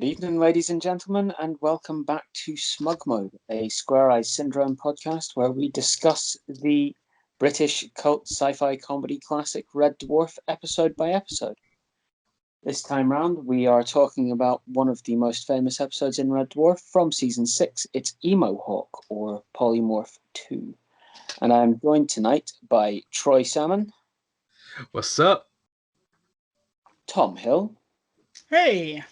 Good evening, ladies and gentlemen, and welcome back to Smug Mode, a Square Eyes Syndrome podcast where we discuss the British cult sci-fi comedy classic Red Dwarf episode by episode. This time round, we are talking about one of the most famous episodes in Red Dwarf from Season 6. It's Emo Hawk, or Polymorph 2. And I'm joined tonight by Troy Salmon. What's up? Tom Hill. Hey!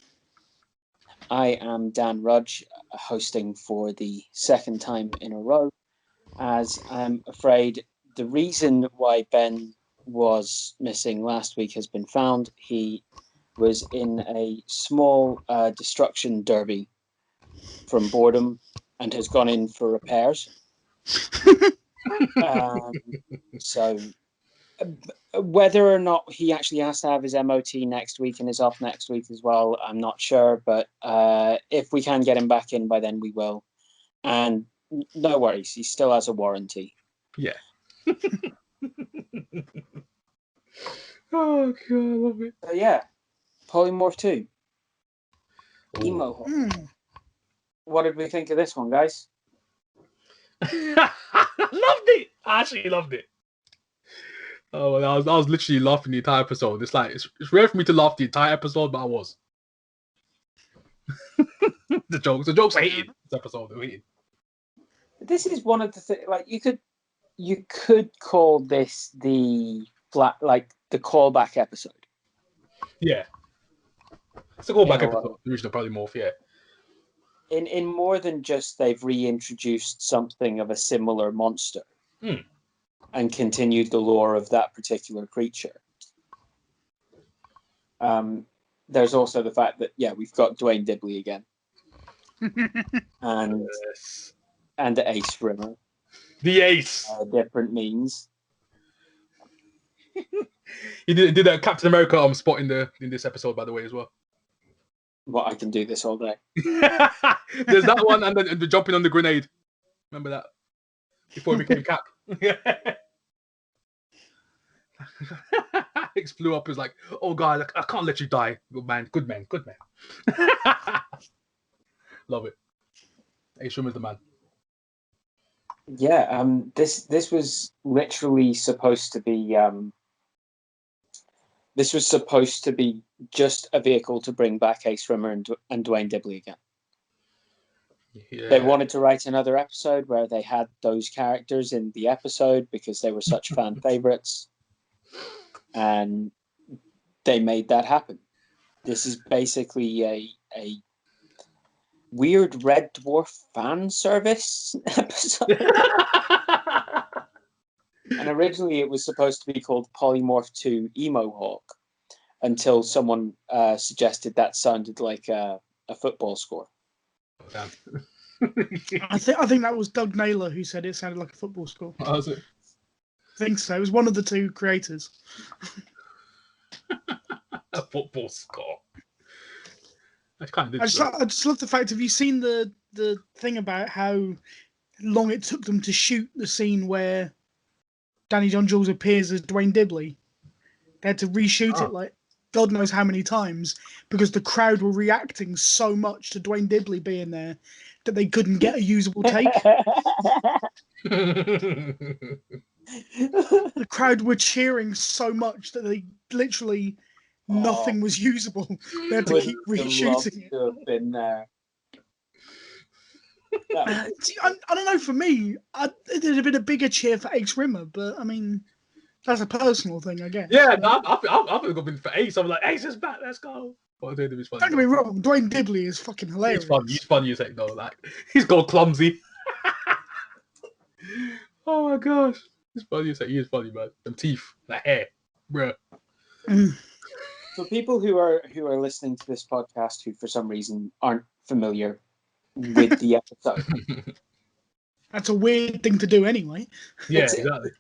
I am Dan Rudge, hosting for the second time in a row, as I'm afraid the reason why Ben was missing last week has been found. He was in a small destruction derby from boredom and has gone in for repairs. So whether or not he actually has to have his MOT next week and is off next week as well, I'm not sure. But if we can get him back in by then, we will. And no worries, he still has a warranty. Yeah. Oh, God, I love it. So yeah, Polymorph 2. Emo Hawk. What did we think of this one, guys? Loved it. I actually loved it. Oh, I was literally laughing the entire episode. It's like it's rare for me to laugh the entire episode, but I was. The jokes are hitting this episode. They're hitting. This is one of the things. Like you could call this the callback episode. Yeah, it's a callback episode. The original Polymorph. Yeah. In more than just they've reintroduced something of a similar monster. And continued the lore of that particular creature. There's also the fact that we've got Dwayne Dibley again, and the Ace Rimmer. The Ace. Different means. He did that Captain America spot in this episode, by the way, as well. Well, I can do this all day. There's that one, and then the jumping on the grenade. Remember that before he became Cap. Alex flew up. Is like, oh God, I can't let you die. Good man. Love it. Ace Rimmer's the man. Yeah. This was literally supposed to be. This was supposed to be just a vehicle to bring back Ace Rimmer and Dwayne Dibley again. Yeah. They wanted to write another episode where they had those characters in the episode because they were such fan favorites. And they made that happen. This is basically a weird Red Dwarf fan service episode. And originally it was supposed to be called Polymorph 2 Emo Hawk until someone suggested that sounded like a football score. I think that was Doug Naylor who said it sounded like a football score. Oh, was it? I think so. It was one of the two creators. A football score. I just love the fact. Have you seen the thing about how long it took them to shoot the scene where Danny John Jules appears as Dwayne Dibley? They had to reshoot it like God knows how many times because the crowd were reacting so much to Dwayne Dibley being there that they couldn't get a usable take. The crowd were cheering so much that they literally nothing was usable. They had to keep reshooting it. To have been there. I don't know. For me, there'd have been a bigger cheer for Ace Rimmer, but I mean, that's a personal thing, I guess. Yeah, I've been for Ace. I'm like, Ace is back. Let's go. Don't get me wrong. Dwayne Dibley is fucking hilarious. He's funny as heck though. Like he's got clumsy. Oh my gosh, he's funny as heck. He is funny, man. Them teeth, that hair, bruh. For people who are listening to this podcast who for some reason aren't familiar with the episode, that's a weird thing to do anyway. Yeah, exactly.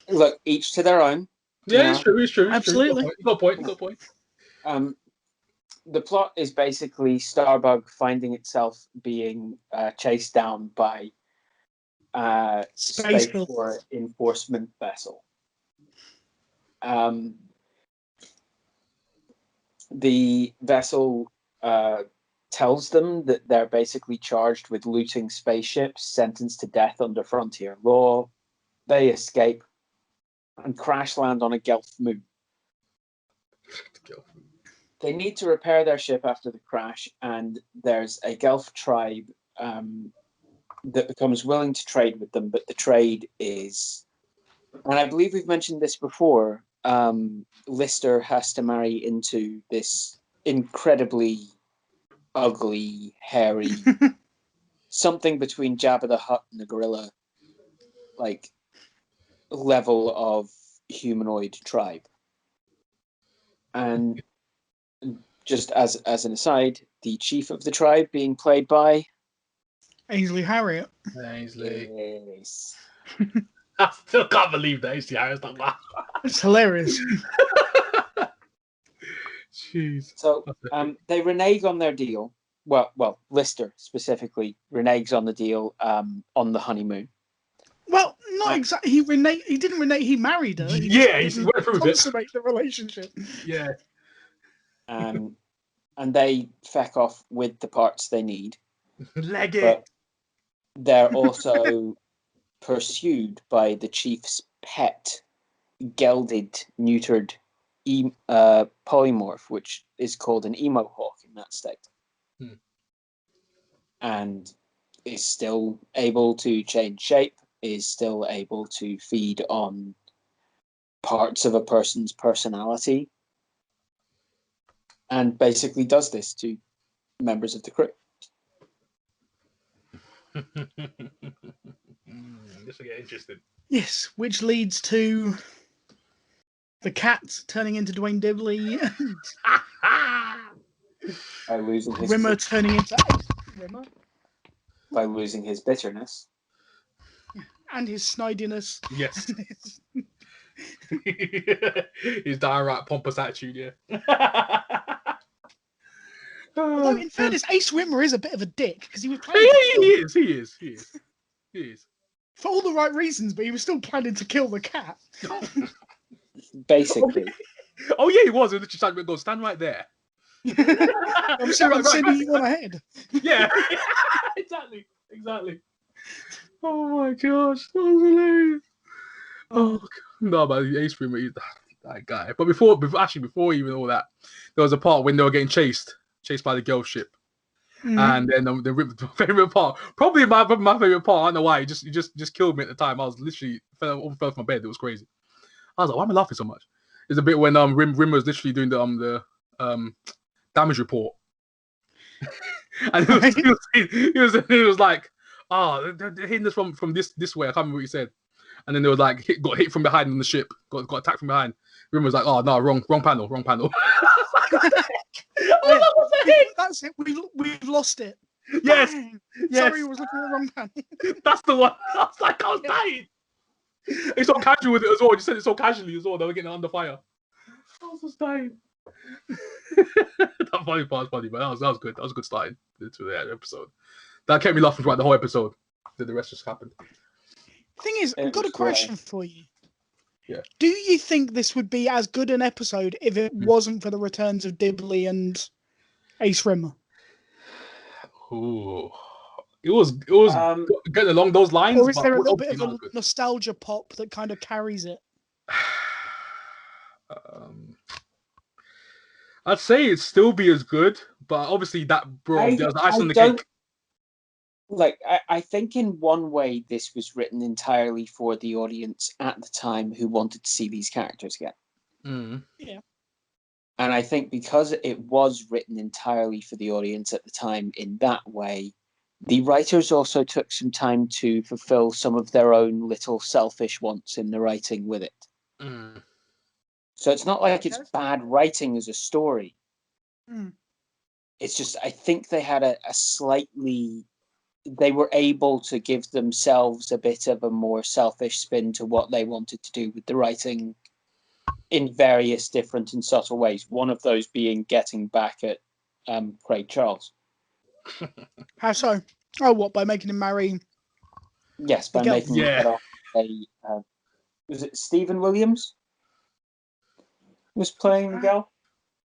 Look, each to their own. Yeah, it's true. Absolutely. You got a point. The plot is basically Starbug finding itself being chased down by Space Corps enforcement vessel. The vessel tells them that they're basically charged with looting spaceships, sentenced to death under frontier law. They escape and crash land on a Gelf moon. They need to repair their ship after the crash, and there's a Gelf tribe that becomes willing to trade with them, but the trade is, and I believe we've mentioned this before, Lister has to marry into this incredibly ugly, hairy, something between Jabba the Hutt and the gorilla, like, level of humanoid tribe. And just as an aside, the chief of the tribe being played by Ainsley Harriott. Ainsley. Yes. I still can't believe that Ainsley Harriott. It's hilarious. Jeez. So they renege on their deal. Well, Lister specifically reneges on the deal on the honeymoon. Well, not exactly. He didn't renege. He married her. He went through with it. Consummate the relationship. Yeah. And they feck off with the parts they need. Leg it. But they're also pursued by the chief's pet, gelded, neutered polymorph, which is called an emo hawk in that state. And is still able to change shape, is still able to feed on parts of a person's personality, and basically does this to members of the crew. This will get interesting. Yes, which leads to the cat turning into Dwayne Dibley, By losing his Rimmer turning into Rimmer, by losing his bitterness. and his snidiness. Yes. His downright pompous attitude, yeah. Although, in fairness, Ace Rimmer is a bit of a dick because he was planning He is. for all the right reasons, but he was still planning to kill the cat. Basically. Oh yeah, he was. He literally go stand right there. I'm sending you on ahead. Yeah, exactly. Oh my gosh, that was hilarious. Oh no, but Ace Rimmer, he's that guy. But before even all that, there was a part when they were getting chased by the girl ship. And then the favorite part, probably my favorite part. I don't know why. It just killed me at the time. I was literally fell off my bed. It was crazy. I was like, why am I laughing so much? There's a bit when Rim was literally doing the damage report, and he was like, they're hitting us from this way. I can't remember what he said. And then there was like got hit from behind on the ship, got attacked from behind. Rim was like, oh no, wrong panel. That's it. We've lost it. Yes. Sorry, I was looking at the wrong panel. That's the one. I was dying. It's so casual with it as well. You said it so casually as well. They were getting under fire. I was just dying. That funny part was funny, but that was good. That was a good starting to the episode. That kept me laughing throughout the whole episode. Then the rest just happened. Thing is, I've got a question for you. Yeah. Do you think this would be as good an episode if it wasn't for the returns of Dibley and Ace Rimmer? Ooh. It was getting along those lines. Or is there a little bit of a nostalgia pop that kind of carries it? I'd say it'd still be as good, but obviously that there's ice on the cake. Like, I think in one way this was written entirely for the audience at the time who wanted to see these characters again. Yeah. And I think because it was written entirely for the audience at the time in that way, the writers also took some time to fulfill some of their own little selfish wants in the writing with it. So it's not like it's bad writing as a story. It's just, I think they had a slightly... They were able to give themselves a bit of a more selfish spin to what they wanted to do with the writing in various different and subtle ways. One of those being getting back at Craig Charles. How so? Oh, what, by making him marry? Yes, by making him get off was it Stephen Williams was playing the girl?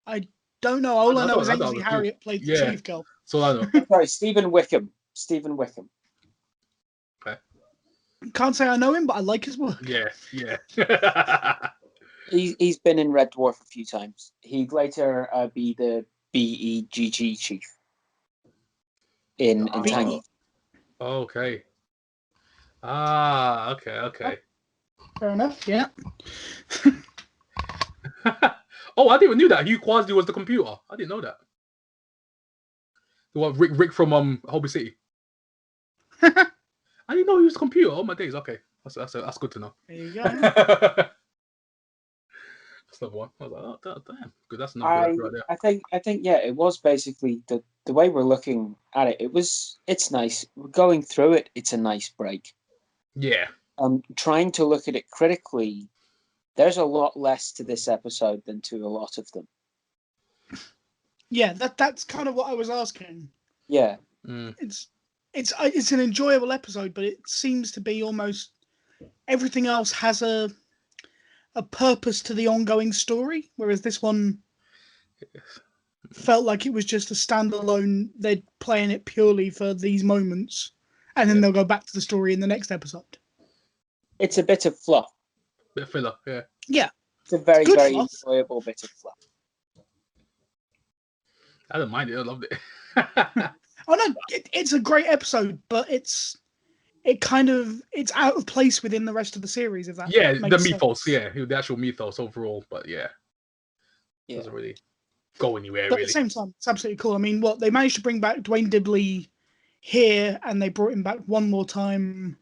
I don't know. All I know is I don't Ainsley have a clue. Harriott played the Yeah. chief girl. So I know. Sorry, Stephen Wickham. Stephen Wickham. Okay. Can't say I know him, but I like his work. Yeah. He's been in Red Dwarf a few times. He'd later be the BEGG chief in Tangy. Okay. Okay. Fair enough. Yeah. Oh, I didn't even knew that Hugh Quasdy was the computer. I didn't know that. The one Rick from Hobby City. I didn't know he was a computer. Oh my days. Okay, that's good to know. There you go. That's another one. I was like, oh damn, good. That's another good right there. I think yeah, it was basically the way we're looking at it. It's nice. We're going through it. It's a nice break. Yeah. Trying to look at it critically, there's a lot less to this episode than to a lot of them. Yeah, that's kind of what I was asking. Yeah. It's an enjoyable episode, but it seems to be almost everything else has a purpose to the ongoing story, whereas this one felt like it was just a standalone. They're playing it purely for these moments, and then they'll go back to the story in the next episode. It's a bit of fluff. Bit of filler, yeah. Yeah. It's a very, very fluff. enjoyable bit of fluff. I don't mind it. I loved it. Oh no, it's a great episode, but it's out of place within the rest of the series. If that makes the mythos, sense. the actual mythos overall, but yeah, doesn't really go anywhere. But really. at the same time, it's absolutely cool. I mean, they managed to bring back Dwayne Dibley here, and they brought him back one more time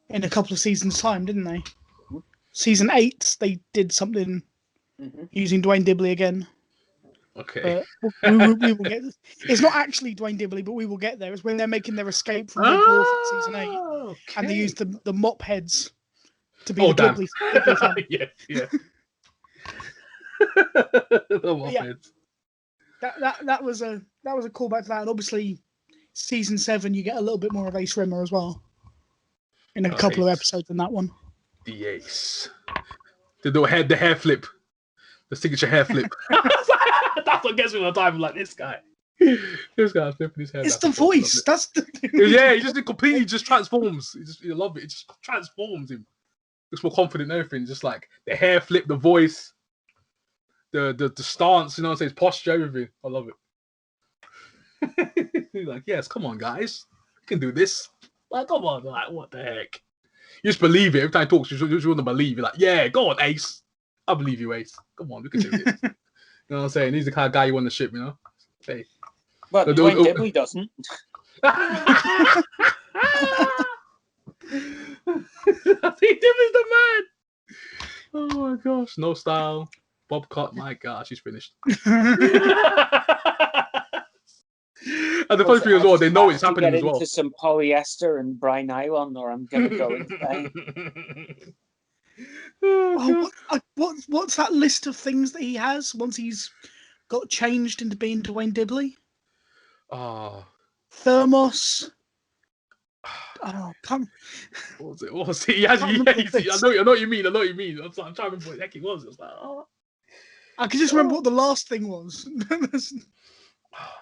in a couple of seasons' time, didn't they? Mm-hmm. Season 8, they did something using Dwayne Dibley again. Okay. We will get. It's not actually Dwayne Dibley, but we will get there. It's when they're making their escape from Red Dwarf in season 8, and they use the mop heads to be the Dibley family. Yeah. The mop heads. That was a callback to that, and obviously, season 7 you get a little bit more of Ace Rimmer as well in a couple of episodes in that one. The Ace, the hair flip, the signature hair flip. That's what gets me all the time. I'm like, this guy flipping his hair. It's the voice. That's the thing. Yeah, he just completely just transforms. You love it. It just transforms him. Looks more confident and everything. Just like the hair flip, the voice, the stance. You know what I'm saying? His posture, everything. I love it. He's like, yes, come on, guys, we can do this. Like, come on, like, what the heck? You just believe it. Every time he talks, you just want to believe. You're like, yeah, go on, Ace. I believe you, Ace. Come on, we can do this. You know what I'm saying? He's the kind of guy you want the ship, you know? Hey. Well, Dwayne Dibley doesn't. I think Dibley's the man. Oh my gosh. No style. Bob cut. My gosh, he's finished. And the funny thing as well, they know it's happening as well. Into some polyester and brine nylon, or I'm gonna go insane. What's that list of things that he has once he's got changed into being Dwayne Dibley? Thermos. Come. What was it? I know what you mean. I'm trying to remember what the heck it was. It was like, I can just remember what the last thing was.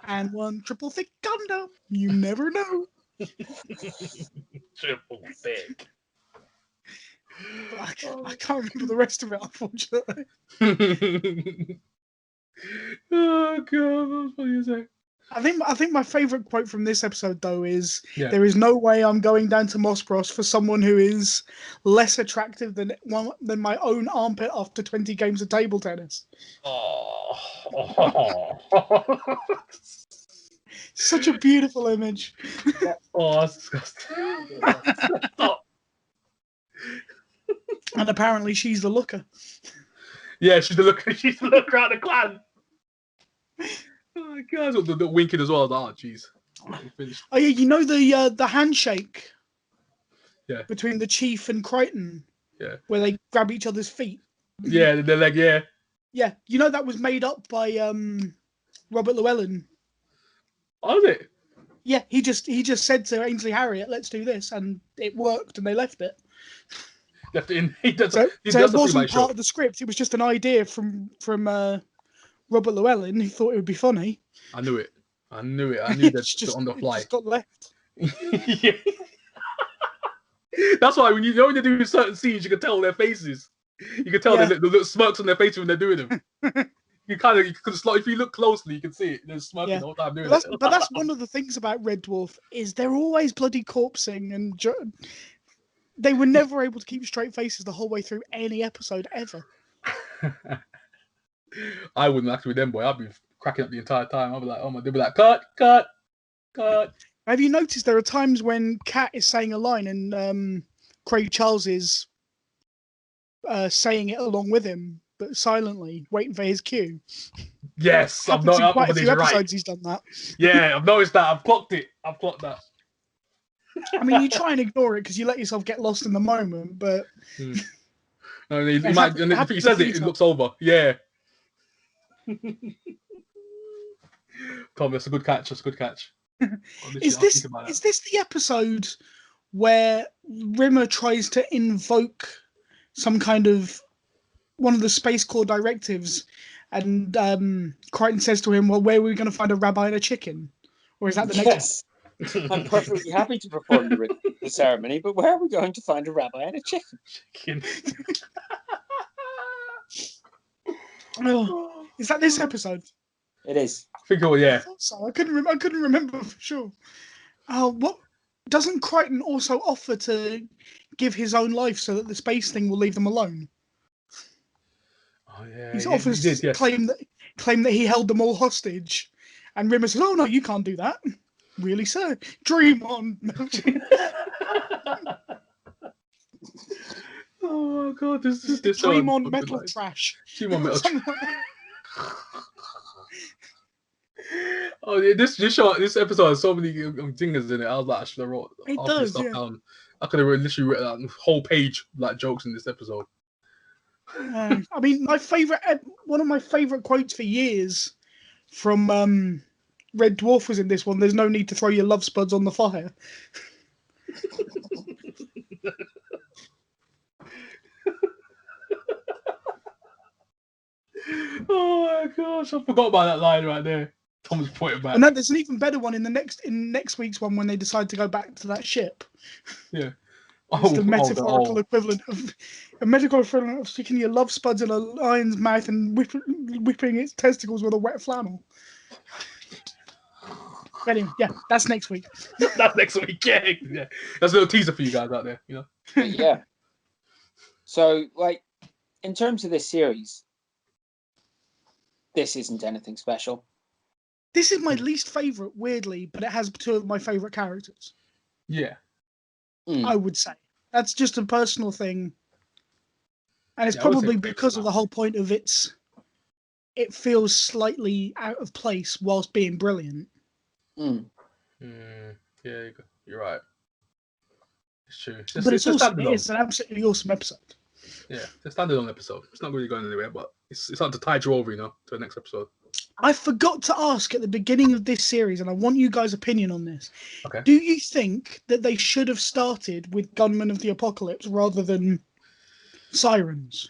And one triple thick condom. You never know. Triple thick. I can't remember the rest of it, unfortunately. Oh god, that was funny as heck. I think my favourite quote from this episode though is there is no way I'm going down to Mossbros for someone who is less attractive than my own armpit after 20 games of table tennis. Such a beautiful image. That's disgusting. And apparently she's the looker. Yeah, she's the looker out of the clan. Oh my god, the winking as well. Oh jeez. Oh yeah, you know the handshake. Yeah. Between the chief and Crichton. Yeah. Where they grab each other's feet. Yeah, they're like Yeah, you know that was made up by Robert Llewellyn. Oh, is it? Yeah, he just said to Ainsley Harriott, "Let's do this," and it worked, and they left it. Left it in. He does. So it wasn't part of the script. It was just an idea from Robert Llewellyn, who thought it would be funny. I knew it. I knew that just on the fly. Just got left. Yeah. That's why when you know when they do certain scenes, you can tell their faces. You can tell the little smirks on their face when they're doing them. You can if you look closely, you can see it. They're smirking the whole time doing it. But that's one of the things about Red Dwarf is they're always bloody corpsing, and they were never able to keep straight faces the whole way through any episode ever. I wouldn't act with them, boy. I'd be cracking up the entire time. I'd be like, oh my, they'd be like, cut. Have you noticed there are times when Kat is saying a line and Craig Charles is saying it along with him, but silently, waiting for his cue? Yes, I've noticed quite a few episodes he's done that. Yeah, I've noticed that. I've clocked that. I mean, you try and ignore it because you let yourself get lost in the moment, but... No, he might, and if he says it looks over. Yeah. Tom, that's a good catch. Is this the episode where Rimmer tries to invoke some kind of one of the Space Corps directives, and Crichton says to him, "Well, where are we going to find a rabbi and a chicken?" Or is that the next? Yes, I'm perfectly happy to perform the ceremony, but where are we going to find a rabbi and a chicken? Oh, is that this episode? It is. I think yeah. I couldn't remember for sure. What doesn't Crichton also offer to give his own life so that the space thing will leave them alone? Oh yeah. He offers to claim that he held them all hostage, and Rimmer says, "Oh no, you can't do that." Really, sir? Dream on. Oh my god, this Dream on metal trash. Dream on metal trash. Oh yeah, this episode has so many dingers in it. I was like, I should have wrote stuff down. I could have literally written a whole page like jokes in this episode. I mean, one of my favorite quotes for years from Red Dwarf was in this one. There's no need to throw your love spuds on the fire. Oh my gosh, I forgot about that line right there. Tom's pointing back. And then there's an even better one in next week's one when they decide to go back to that ship. Yeah. It's the metaphorical equivalent of sticking your love spuds in a lion's mouth and whipping its testicles with a wet flannel. But anyway, yeah, that's next week. That's next week, yeah. That's a little teaser for you guys out there, you know. Yeah. So, like, in terms of this series, this isn't anything special. This is my least favourite, weirdly, but it has two of my favourite characters. Yeah. I would say. That's just a personal thing. And it's probably because of the whole point of it feels slightly out of place whilst being brilliant. Yeah, you're right. It's true. But it's an absolutely awesome episode. Yeah, it's a standalone episode. It's not really going anywhere, but it's starting to tide you over, to the next episode. I forgot to ask at the beginning of this series, and I want you guys' opinion on this. Okay. Do you think that they should have started with Gunmen of the Apocalypse rather than Sirens?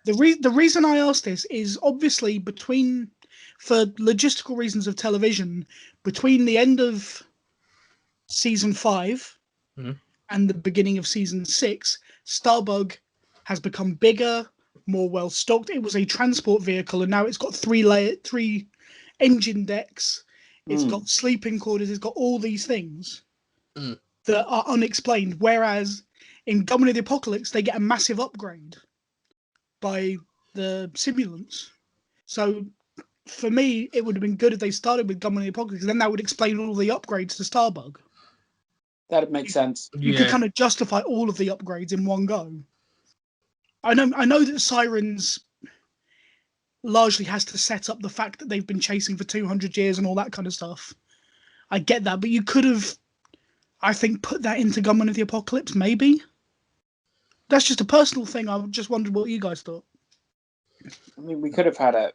The reason I ask this is obviously for logistical reasons of television, between the end of season 5 and the beginning of season 6, Starbug has become bigger, more well stocked. It was a transport vehicle, and now it's got 3 engine decks. It's got sleeping quarters. It's got all these things that are unexplained. Whereas in Gunmen of the Apocalypse, they get a massive upgrade by the simulants. So for me, it would have been good if they started with Gunmen of the Apocalypse, and then that would explain all the upgrades to Starbug. That'd make sense. You could kind of justify all of the upgrades in one go. I know that Sirens largely has to set up the fact that they've been chasing for 200 years and all that kind of stuff. I get that, but you could have, I think, put that into Gunmen of the Apocalypse, maybe? That's just a personal thing. I just wondered what you guys thought. I mean, we could have had a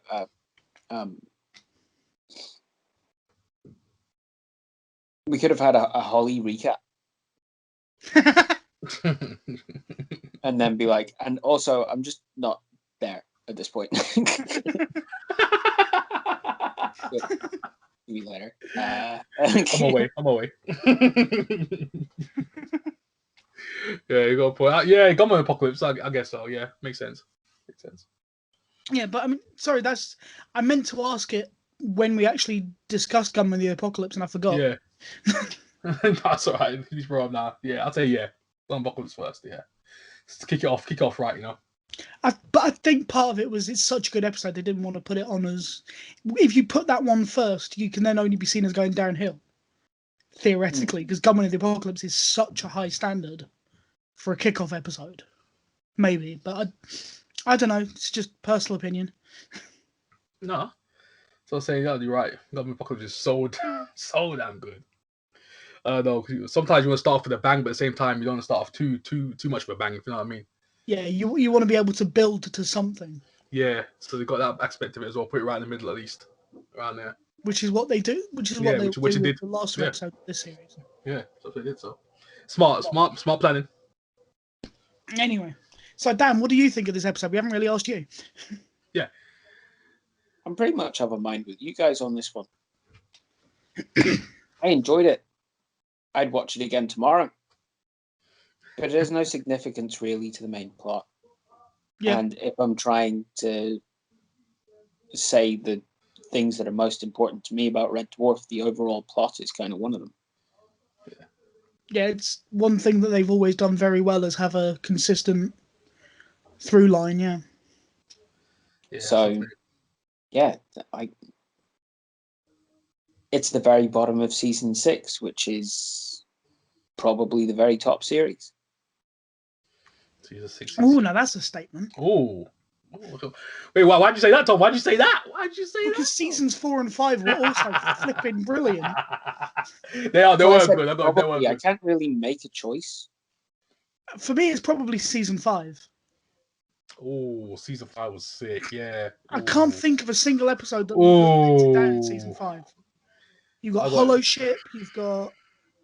Holly recap. And then be like, and also, I'm just not there. at this point. See you later. I'm away. Yeah, you got a point. Yeah, Gunman Apocalypse. I guess so. Yeah, makes sense. Yeah, but I mean, sorry, I meant to ask it when we actually discussed Gunman the Apocalypse, and I forgot. Yeah. That's all right. He's brought up now. Yeah, I'll tell you. Yeah, Gunman Apocalypse first. Yeah, just kick it off right. You know. But I think part of it was it's such a good episode they didn't want to put it on as. If you put that one first, you can then only be seen as going downhill. Theoretically, because Gunman of the Apocalypse is such a high standard for a kickoff episode. Maybe, but I don't know. It's just personal opinion. No. So saying that, you're right. Gunman Apocalypse is so damn good. No, sometimes you want to start off with a bang, but at the same time you don't want to start off too much of a bang. If you know what I mean. Yeah, you want to be able to build to something. Yeah, so they got that aspect of it as well. Put it right in the middle, at least, around there. Which is what they do. Which is what they do with the last episode of this series. Yeah, that's what they did. So smart planning. Anyway, so Dan, what do you think of this episode? We haven't really asked you. Yeah, I'm pretty much of a mind with you guys on this one. I enjoyed it. I'd watch it again tomorrow. But there's no significance really to the main plot. Yeah. And if I'm trying to say the things that are most important to me about Red Dwarf, the overall plot is kind of one of them. Yeah, it's one thing that they've always done very well is have a consistent through line, yeah. So, yeah, it's the very bottom of season 6, which is probably the very top series. Season 6. Oh, now that's a statement. Oh. Wait, why'd you say that, Tom? Why'd you say that? Because seasons 4 and 5 were also flipping brilliant. They were good. I can't really make a choice. For me, it's probably season 5. Oh, season 5 was sick. Yeah. I can't think of a single episode that was down in season 5. You've got Hollow Ship. You've got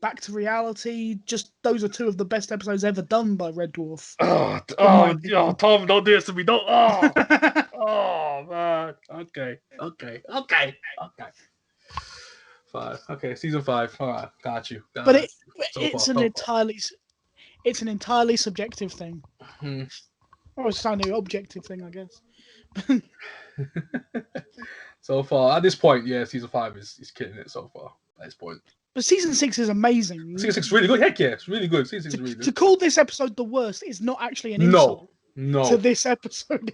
Back to Reality. Just those are 2 of the best episodes ever done by Red Dwarf. Tom, don't do this to me. Don't. Oh man. Okay. 5. Okay, season 5. All right, got you. But it's an entirely subjective thing. Hmm. Or it's kind of objective thing, I guess. So far, at this point, yeah, season 5 is killing it so far. At this point. But season 6 is amazing. Season 6 is really good. Heck yeah, it's really good. Season 6 is really good. To call this episode the worst is not actually an insult. No. To this episode,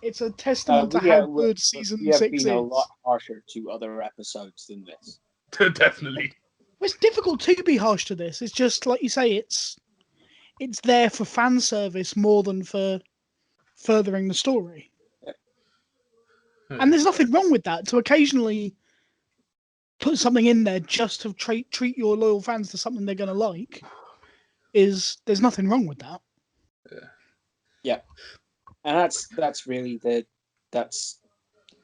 it's a testament to how good season 6 is. We have been a lot harsher to other episodes than this. Definitely. It's difficult to be harsh to this. It's just like you say. It's there for fan service more than for furthering the story. And there's nothing wrong with that. To occasionally put something in there just to treat your loyal fans to something they're going to like, there's nothing wrong with that. Yeah. And that's really that's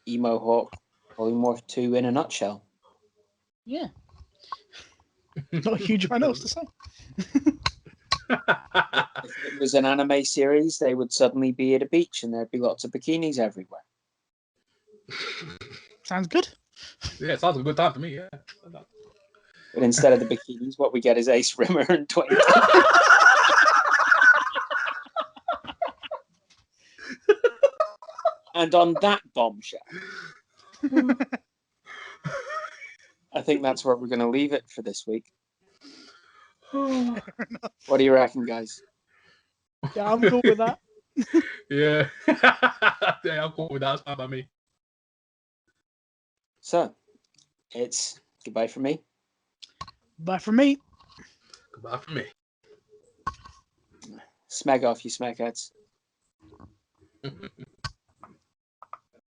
Emo Hawk Polymorph 2 in a nutshell. Yeah. Not a huge amount else to say. If it was an anime series, they would suddenly be at a beach and there'd be lots of bikinis everywhere. Sounds good. Yeah, it sounds like a good time for me, yeah. But instead of the bikinis, what we get is Ace Rimmer and Dwayne. And on that bombshell, I think that's where we're going to leave it for this week. What do you reckon, guys? Yeah, I'm cool with that. Yeah. Yeah, I'm cool with that. It's fine by me. So, it's goodbye from me. Bye from me. Goodbye from me. Smeg off, you smegheads.